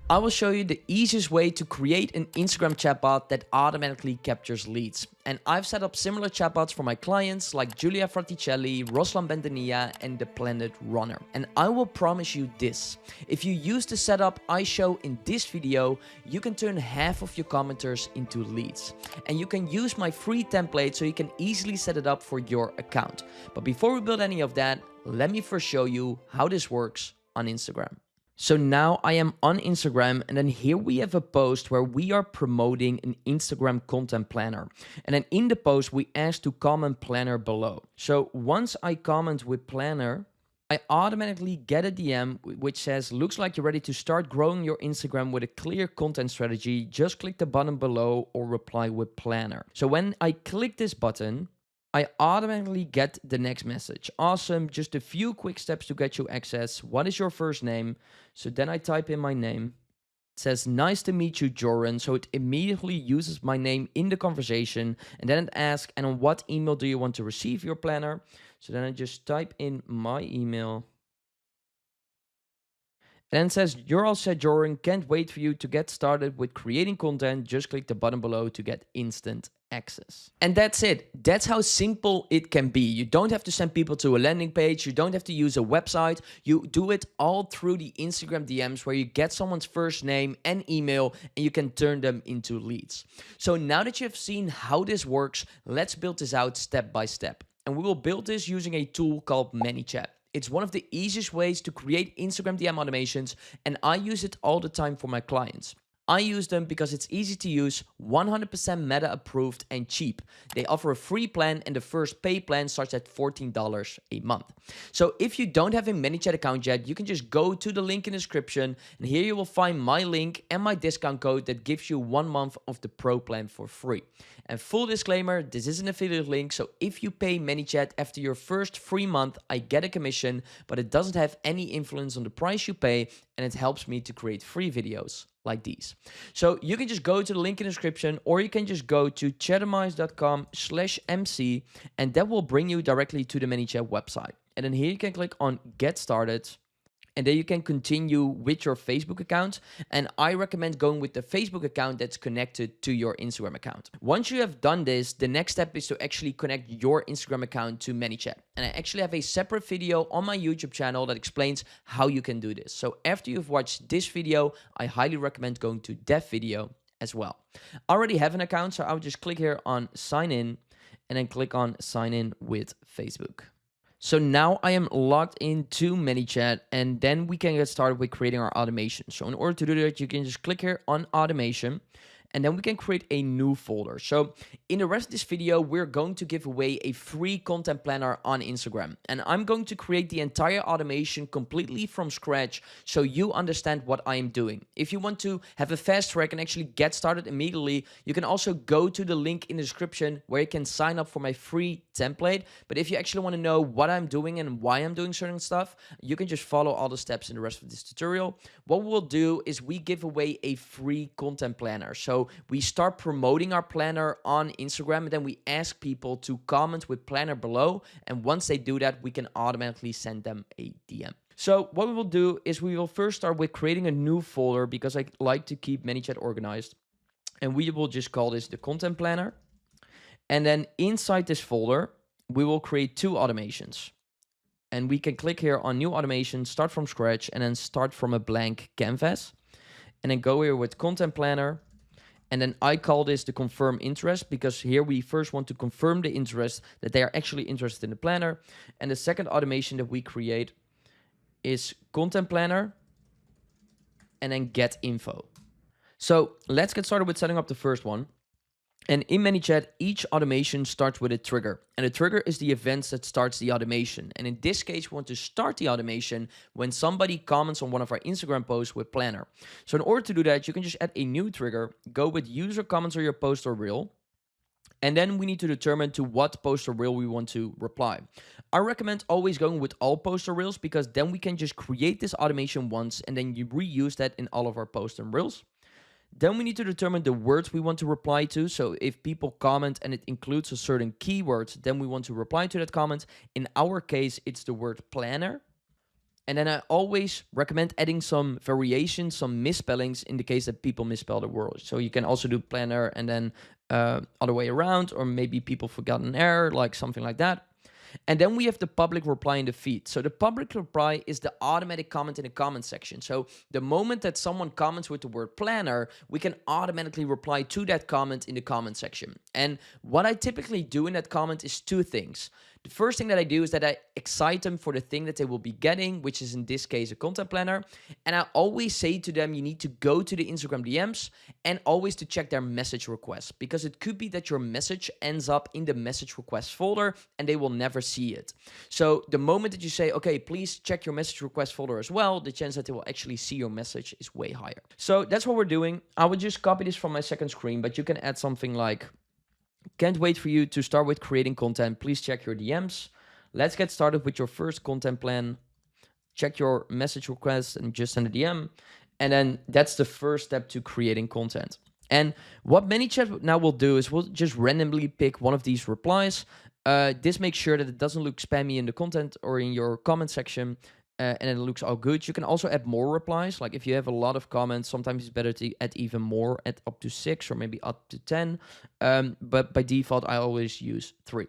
I will show you the easiest way to create an Instagram chatbot that automatically captures leads. And I've set up similar chatbots for my clients like Julia Fratichelli, Roslan Bendenia, and the Planet Runner. And I will promise you this: if you use the setup I show in this video, you can turn half of your commenters into leads. And you can use my free template so you can easily set it up for your account. But before we build any of that, let me first show you how this works on Instagram. So now I am on Instagram, and then here we have a post where we are promoting an Instagram content planner. And then in the post, we ask to comment planner below. So once I comment with planner, I automatically get a DM which says, looks like you're ready to start growing your Instagram with a clear content strategy. Just click the button below or reply with planner. So when I click this button, I automatically get the next message. Awesome, just a few quick steps to get you access. What is your first name? So then I type in my name. It says, nice to meet you, Joran. So it immediately uses my name in the conversation. And then it asks, and on what email do you want to receive your planner? So then I just type in my email. And then it says, you're all set, Joran. Can't wait for you to get started with creating content. Just click the button below to get instant access. And that's it. That's how simple it can be. You don't have to send people to a landing page. You don't have to use a website. You do it all through the Instagram DMs where you get someone's first name and email and you can turn them into leads. So now that you've seen how this works, let's build this out step by step. And we will build this using a tool called ManyChat. It's one of the easiest ways to create Instagram DM automations, and I use it all the time for my clients. I use them because it's easy to use, 100% meta approved, and cheap. They offer a free plan, and the first pay plan starts at $14 a month. So if you don't have a ManyChat account yet, you can just go to the link in the description, and here you will find my link and my discount code that gives you 1 month of the pro plan for free. And full disclaimer, this is an affiliate link, so if you pay ManyChat after your first free month, I get a commission, but it doesn't have any influence on the price you pay, and it helps me to create free videos like these. So you can just go to the link in the description, or you can just go to chattermise.com/MC, and that will bring you directly to the ManyChat website. And then here you can click on Get Started. And then you can continue with your Facebook account. And I recommend going with the Facebook account that's connected to your Instagram account. Once you have done this, the next step is to actually connect your Instagram account to ManyChat. And I actually have a separate video on my YouTube channel that explains how you can do this. So after you've watched this video, I highly recommend going to that video as well. I already have an account, so I'll just click here on sign in and then click on sign in with Facebook. So now I am logged into ManyChat, and then we can get started with creating our automation. So in order to do that, you can just click here on automation, and then we can create a new folder. So in the rest of this video, we're going to give away a free content planner on Instagram. And I'm going to create the entire automation completely from scratch so you understand what I am doing. If you want to have a fast track and actually get started immediately, you can also go to the link in the description where you can sign up for my free template. But if you actually want to know what I'm doing and why I'm doing certain stuff, you can just follow all the steps in the rest of this tutorial. What we'll do is we give away a free content planner. So we start promoting our planner on Instagram, and then we ask people to comment with planner below. And once they do that, we can automatically send them a DM. So what we will do is we will first start with creating a new folder because I like to keep ManyChat organized. And we will just call this the content planner. And then inside this folder, we will create 2 automations. And we can click here on new automation, start from scratch, and then start from a blank canvas. And then go here with content planner. And then I call this the confirm interest because here we first want to confirm the interest that they are actually interested in the planner. And the second automation that we create is content planner and then get info. So let's get started with setting up the first one. And in ManyChat, each automation starts with a trigger. And the trigger is the events that starts the automation. And in this case, we want to start the automation when somebody comments on one of our Instagram posts with planner. So in order to do that, you can just add a new trigger, go with user comments on your post or reel. And then we need to determine to what post or reel we want to reply. I recommend always going with all posts or reels because then we can just create this automation once and then you reuse that in all of our posts and reels. Then we need to determine the words we want to reply to. So if people comment and it includes a certain keyword, then we want to reply to that comment. In our case, it's the word planner. And then I always recommend adding some variations, some misspellings in the case that people misspell the word. So you can also do planner and then other way around, or maybe people forgot an error, like something like that. And then we have the public reply in the feed. So the public reply is the automatic comment in the comment section. So the moment that someone comments with the word planner, we can automatically reply to that comment in the comment section. And what I typically do in that comment is two things. The first thing that I do is that I excite them for the thing that they will be getting, which is in this case a content planner. And I always say to them, you need to go to the Instagram DMs and always to check their message requests, because it could be that your message ends up in the message request folder and they will never see it. So the moment that you say, okay, please check your message request folder as well, the chance that they will actually see your message is way higher. So that's what we're doing. I would just copy this from my second screen, but you can add something like, can't wait for you to start with creating content. Please check your DMs. Let's get started with your first content plan. Check your message request and just send a DM. And then that's the first step to creating content. And what ManyChat now will do is we'll just randomly pick one of these replies. This makes sure that it doesn't look spammy in the content or in your comment section. And it looks all good. You can also add more replies. Like if you have a lot of comments, sometimes it's better to add even more, add up to 6 or maybe up to 10. But by default, I always use 3.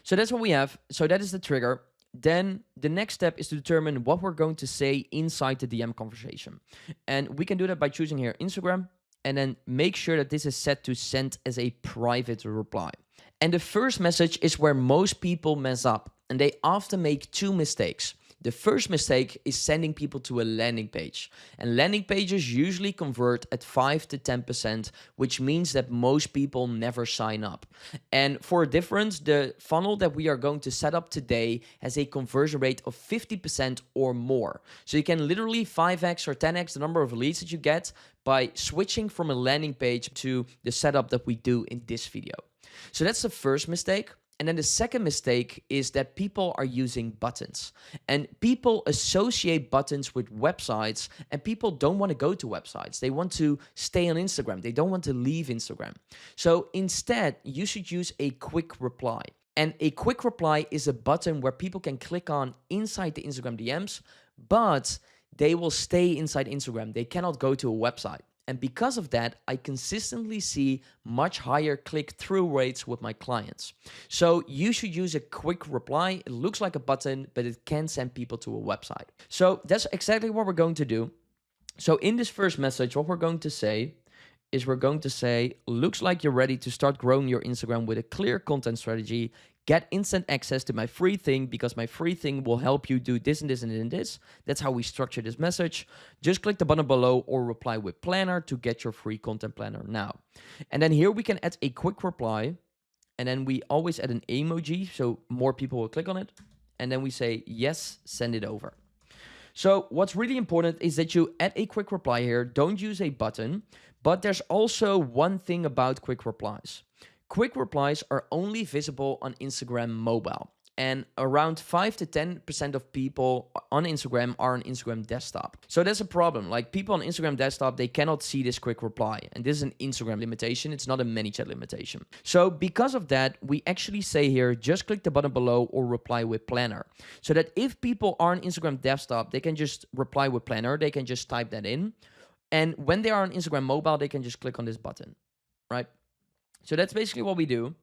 So that's what we have. So that is the trigger. Then the next step is to determine what we're going to say inside the DM conversation. And we can do that by choosing here Instagram, and then make sure that this is set to send as a private reply. And the first message is where most people mess up, and they often make 2 mistakes. The first mistake is sending people to a landing page. And landing pages usually convert at 5 to 10%, which means that most people never sign up. And for a difference, the funnel that we are going to set up today has a conversion rate of 50% or more. So you can literally 5x or 10x the number of leads that you get by switching from a landing page to the setup that we do in this video. So that's the first mistake. And then the second mistake is that people are using buttons, and people associate buttons with websites, and people don't want to go to websites. They want to stay on Instagram. They don't want to leave Instagram. So instead, you should use a quick reply. And a quick reply is a button where people can click on inside the Instagram DMs, but they will stay inside Instagram. They cannot go to a website. And because of that, I consistently see much higher click-through rates with my clients. So you should use a quick reply. It looks like a button, but it can send people to a website. So that's exactly what we're going to do. So in this first message, what we're going to say is we're going to say, looks like you're ready to start growing your Instagram with a clear content strategy. Get instant access to my free thing, because my free thing will help you do this and this and this. That's how we structure this message. Just click the button below or reply with planner to get your free content planner now. And then here we can add a quick reply. And then we always add an emoji so more people will click on it. And then we say, yes, send it over. So what's really important is that you add a quick reply here. Don't use a button. But there's also one thing about quick replies. Quick replies are only visible on Instagram mobile. And around 5 to 10% of people on Instagram are on Instagram desktop. So that's a problem. Like people on Instagram desktop, they cannot see this quick reply. And this is an Instagram limitation. It's not a ManyChat limitation. So because of that, we actually say here, just click the button below or reply with planner. So that if people are on Instagram desktop, they can just reply with planner. They can just type that in. And when they are on Instagram mobile, they can just click on this button, right? So that's basically what we do.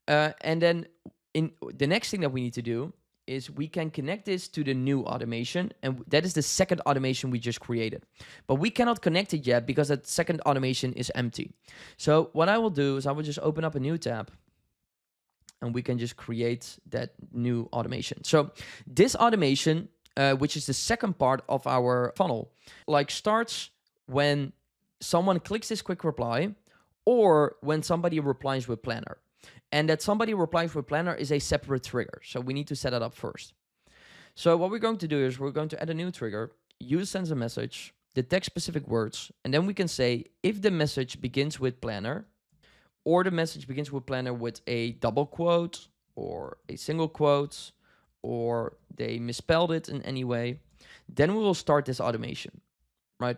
And then in the next thing that we need to do is we can connect this to the new automation. And that is the second automation we just created. But we cannot connect it yet because that second automation is empty. So what I will do is I will just open up a new tab. And we can just create that new automation. So this automation, which is the second part of our funnel, like starts when someone clicks this quick reply or when somebody replies with planner. And that somebody replies with planner is a separate trigger. So we need to set it up first. So what we're going to do is we're going to add a new trigger, use sends a message, the text specific words, and then we can say if the message begins with planner or the message begins with planner with a double quote or a single quote or they misspelled it in any way, then we will start this automation, right?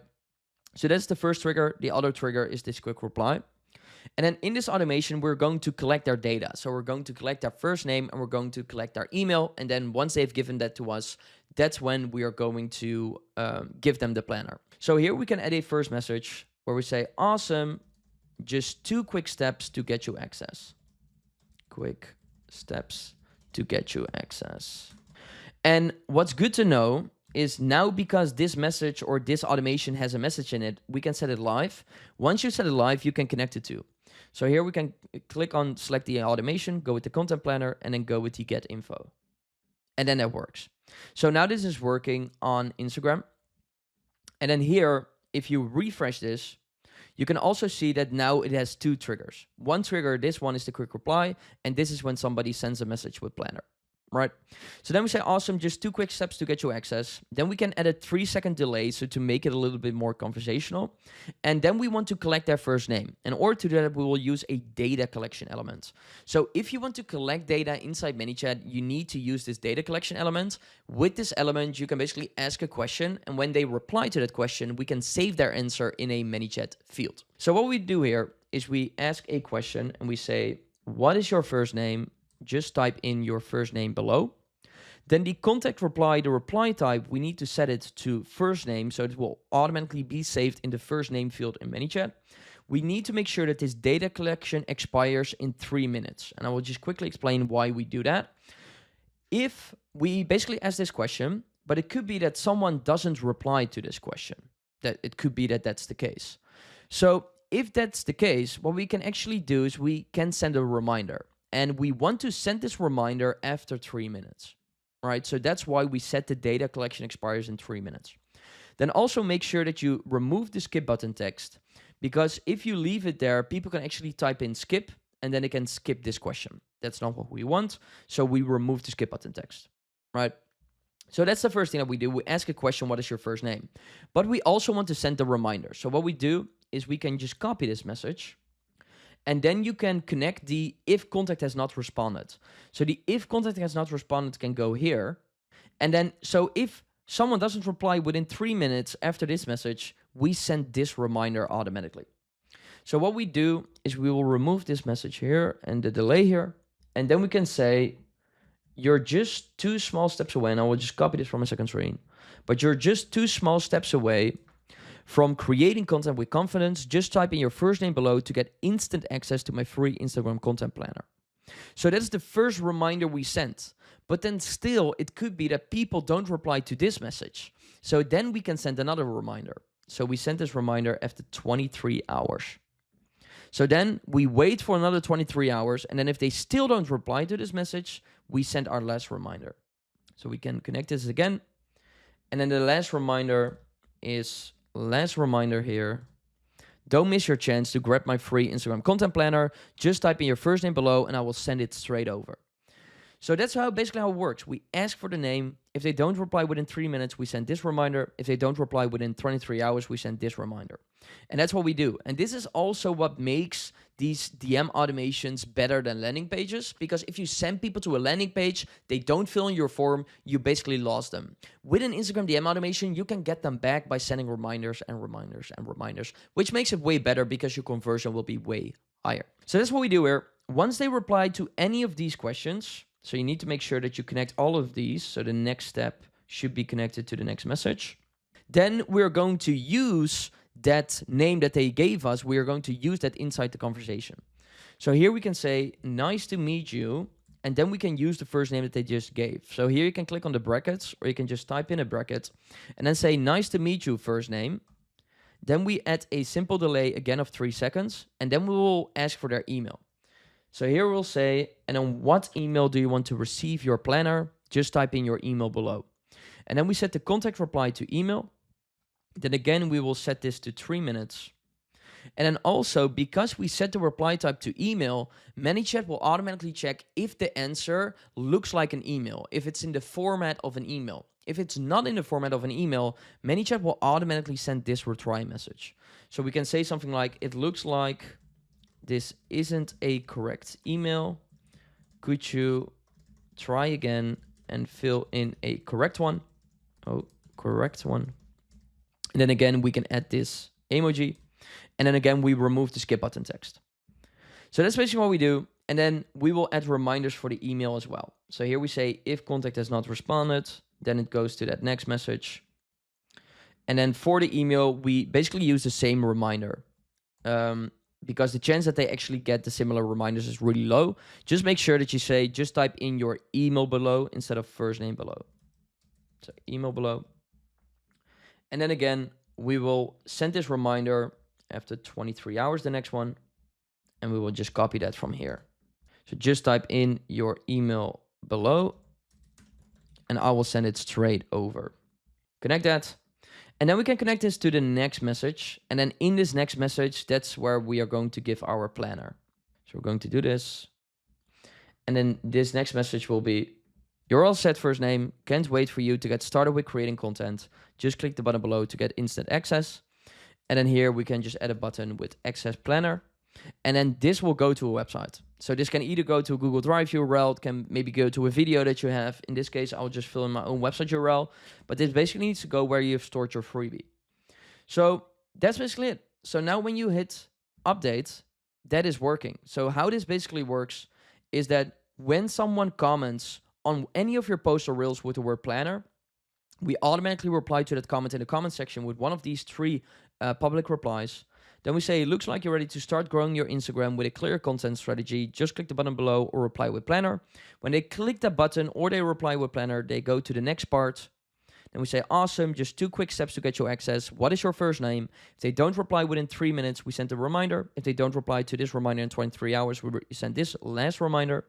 So that's the first trigger. The other trigger is this quick reply. And then in this automation, we're going to collect their data. So we're going to collect their first name and we're going to collect their email. And then once they've given that to us, that's when we are going to give them the planner. So here we can add a first message where we say, awesome, just 2 quick steps to get you access. Quick steps to get you access. And what's good to know is now, because this message or this automation has a message in it, we can set it live. Once you set it live, you can connect it to. So here we can click on select the automation, go with the content planner, and then go with the get info. And then that works. So now this is working on Instagram. And then here, if you refresh this, you can also see that now it has 2 triggers. One trigger, this one is the quick reply, and this is when somebody sends a message with planner. Right? So then we say, awesome, just 2 quick steps to get you access. Then we can add a 3-second delay, so to make it a little bit more conversational. And then we want to collect their first name. In order to do that, we will use a data collection element. So if you want to collect data inside ManyChat, you need to use this data collection element. With this element, you can basically ask a question, and when they reply to that question, we can save their answer in a ManyChat field. So what we do here is we ask a question and we say, what is your first name? Just type in your first name below. Then the contact reply, the reply type, we need to set it to first name, so it will automatically be saved in the first name field in ManyChat. We need to make sure that this data collection expires in 3 minutes. And I will just quickly explain why we do that. If we basically ask this question, but it could be that someone doesn't reply to this question, that it could be that that's the case. So if that's the case, what we can actually do is we can send a reminder. And we want to send this reminder after 3 minutes, right? So that's why we set the data collection expires in 3 minutes. Then also make sure that you remove the skip button text, because if you leave it there, people can actually type in skip and then they can skip this question. That's not what we want. So we remove the skip button text, right? So that's the first thing that we do. We ask a question, what is your first name? But we also want to send the reminder. So what we do is we can just copy this message. And then you can connect the if contact has not responded. So the if contact has not responded can go here. And then, so if someone doesn't reply within 3 minutes after this message, we send this reminder automatically. So what we do is we will remove this message here and the delay here. And then we can say, you're just 2 small steps away. And I will just copy this from my second screen. But you're just 2 small steps away from creating content with confidence. Just type in your first name below to get instant access to my free Instagram content planner. So that's the first reminder we sent. But then still, it could be that people don't reply to this message. So then we can send another reminder. So we send this reminder after 23 hours. So then we wait for another 23 hours. And then if they still don't reply to this message, we send our last reminder. So we can connect this again. And then the last reminder is... Last reminder here. Don't miss your chance to grab my free Instagram content planner. Just type in your first name below and I will send it straight over. So that's basically how it works. We ask for the name. If they don't reply within 3 minutes, we send this reminder. If they don't reply within 23 hours, we send this reminder. And that's what we do. And this is also what makes these DM automations better than landing pages. Because if you send people to a landing page, they don't fill in your form, you basically lost them. With an Instagram DM automation, you can get them back by sending reminders and reminders and reminders, which makes it way better because your conversion will be way higher. So that's what we do here. Once they reply to any of these questions, so you need to make sure that you connect all of these. So the next step should be connected to the next message. Then we're going to use that name that they gave us. We are going to use that inside the conversation. So here we can say, nice to meet you. And then we can use the first name that they just gave. So here you can click on the brackets, or you can just type in a bracket and then say, nice to meet you, first name. Then we add a simple delay again of 3 seconds. And then we will ask for their email. So here we'll say, and on what email do you want to receive your planner? Just type in your email below. And then we set the contact reply to email. Then again, we will set this to 3 minutes. And then also, because we set the reply type to email, ManyChat will automatically check if the answer looks like an email, if it's in the format of an email. If it's not in the format of an email, ManyChat will automatically send this retry message. So we can say something like, it looks like this isn't a correct email. Could you try again and fill in a correct one? Oh, correct one. And then again, we can add this emoji. And then again, we remove the skip button text. So that's basically what we do. And then we will add reminders for the email as well. So here we say, if contact has not responded, then it goes to that next message. And then for the email, we basically use the same reminder. Because the chance that they actually get the similar reminders is really low. Just make sure that you say, just type in your email below instead of first name below. So email below. And then again, we will send this reminder after 23 hours, the next one, and we will just copy that from here. So just type in your email below, and I will send it straight over. Connect that. And then we can connect this to the next message. And then in this next message, that's where we are going to give our planner. So we're going to do this. And then this next message will be, you're all set, first name. Can't wait for you to get started with creating content. Just click the button below to get instant access. And then here we can just add a button with access planner. And then this will go to a website. So this can either go to a Google Drive URL, it can maybe go to a video that you have. In this case, I'll just fill in my own website URL. But this basically needs to go where you've stored your freebie. So that's basically it. So now when you hit update, that is working. So how this basically works is that when someone comments on any of your posts or reels with the word planner, we automatically reply to that comment in the comment section with one of these three public replies. Then we say, looks like you're ready to start growing your Instagram with a clear content strategy. Just click the button below or reply with planner. When they click that button or they reply with planner, they go to the next part. Then we say, awesome, just 2 quick steps to get your access. What is your first name? If they don't reply within 3 minutes, we send a reminder. If they don't reply to this reminder in 23 hours, we send this last reminder.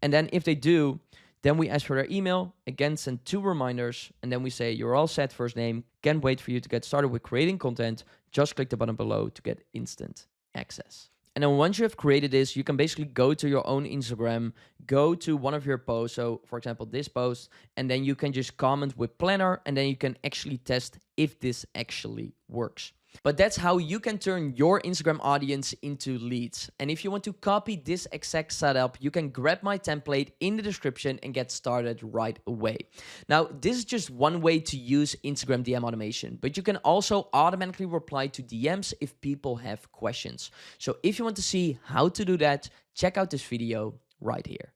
And then if they do, then we ask for their email, again, send 2 reminders, and then we say, you're all set, first name. Can't wait for you to get started with creating content. Just click the button below to get instant access. And then once you have created this, you can basically go to your own Instagram, go to one of your posts. So for example, this post, and then you can just comment with planner, and then you can actually test if this actually works. But that's how you can turn your Instagram audience into leads. And if you want to copy this exact setup, you can grab my template in the description and get started right away. Now, this is just one way to use Instagram DM automation, but you can also automatically reply to DMs if people have questions. So if you want to see how to do that, check out this video right here.